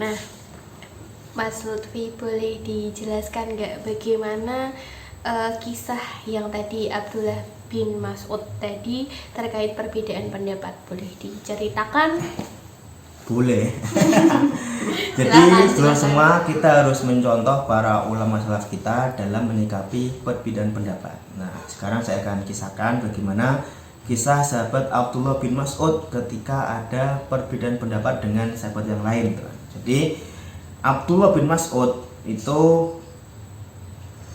Nah, Mas Lutfi boleh dijelaskan nggak bagaimana kisah yang tadi Abdullah bin Mas'ud tadi terkait perbedaan pendapat? Boleh diceritakan? Boleh. Jadi sebelum semua kita harus mencontoh para ulama salaf kita dalam menyikapi perbedaan pendapat. Nah, sekarang saya akan kisahkan bagaimana kisah sahabat Abdullah bin Mas'ud ketika ada perbedaan pendapat dengan sahabat yang lain. Jadi Abdullah bin Mas'ud itu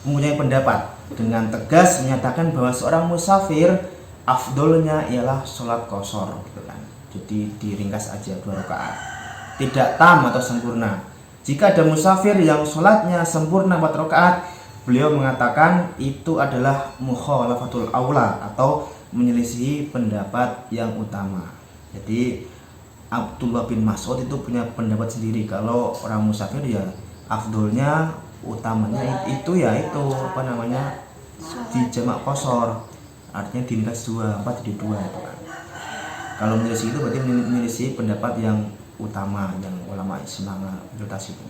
mempunyai pendapat dengan tegas menyatakan bahwa seorang musafir afdolnya ialah sholat qashar gitu kan. Jadi diringkas aja 2 rakaat, tidak tam atau sempurna. Jika ada musafir yang sholatnya sempurna 4 rakaat, beliau mengatakan itu adalah mukhalafatul aula atau menyelisihi pendapat yang utama. Jadi Abdullah bin Mas'ud itu punya pendapat sendiri kalau orang musafir ya afdolnya utamanya itu ya itu apa namanya di jamak qashar, artinya diringkas 2, 4 jadi 2 itu kan. Kalau menyelisih itu berarti menyelisih pendapat yang utama yang ulama Islam mayoritas itu.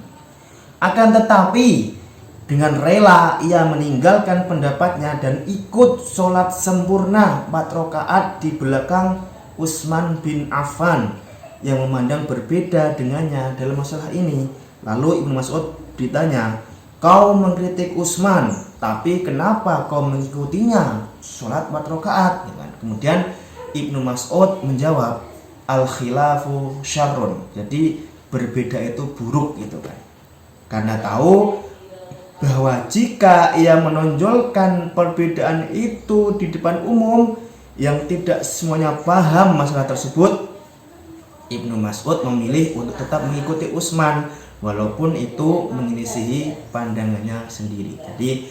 Akan tetapi dengan rela ia meninggalkan pendapatnya dan ikut sholat sempurna 4 rakaat di belakang Utsman bin Affan yang memandang berbeda dengannya dalam masalah ini. Lalu Ibnu Mas'ud ditanya, "Kau mengkritik Utsman, tapi kenapa kau mengikutinya sholat 4 rakaat?" Kemudian Ibnu Mas'ud menjawab, "Al-khilafu syarrun." Jadi berbeda itu buruk gitu kan. Karena tahu bahwa jika ia menonjolkan perbedaan itu di depan umum yang tidak semuanya paham masalah tersebut, Ibnu Mas'ud memilih untuk tetap mengikuti Utsman walaupun itu menyelisihi pandangannya sendiri. Jadi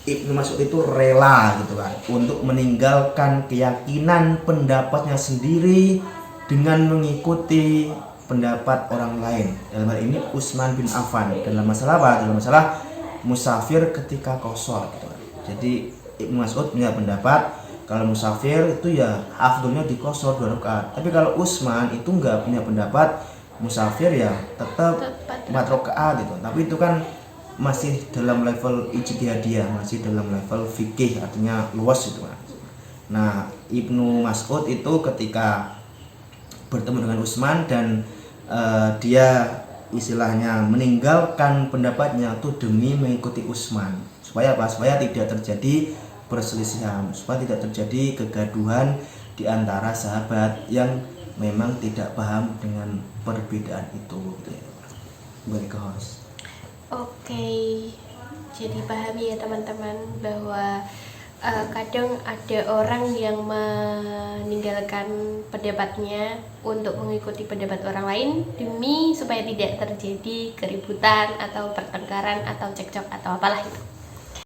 Ibnu Mas'ud itu rela gitu kan untuk meninggalkan keyakinan pendapatnya sendiri dengan mengikuti pendapat orang lain. Dalam hal ini Utsman bin Affan dalam masalah apa? Dalam masalah musafir ketika qashar gitu kan. Jadi Ibnu Mas'ud punya pendapat kalau musafir itu ya afdolnya di qashar 2 rakaat. Tapi kalau Utsman itu enggak punya pendapat musafir ya tetap 4 rakaat gitu. Tapi itu kan masih dalam level ijtihadiyah, masih dalam level fikih, artinya luas itu kan. Nah, Ibnu Mas'ud itu ketika bertemu dengan Utsman dan dia istilahnya meninggalkan pendapatnya itu demi mengikuti Utsman. Supaya apa? Supaya tidak terjadi perselisihan, supaya tidak terjadi kegaduhan di antara sahabat yang memang tidak paham dengan perbedaan itu gitu ya. Balik ke host. Oke, jadi paham ya teman-teman bahwa kadang ada orang yang meninggalkan pendapatnya untuk mengikuti pendapat orang lain demi supaya tidak terjadi keributan atau pertengkaran atau cekcok atau apalah itu.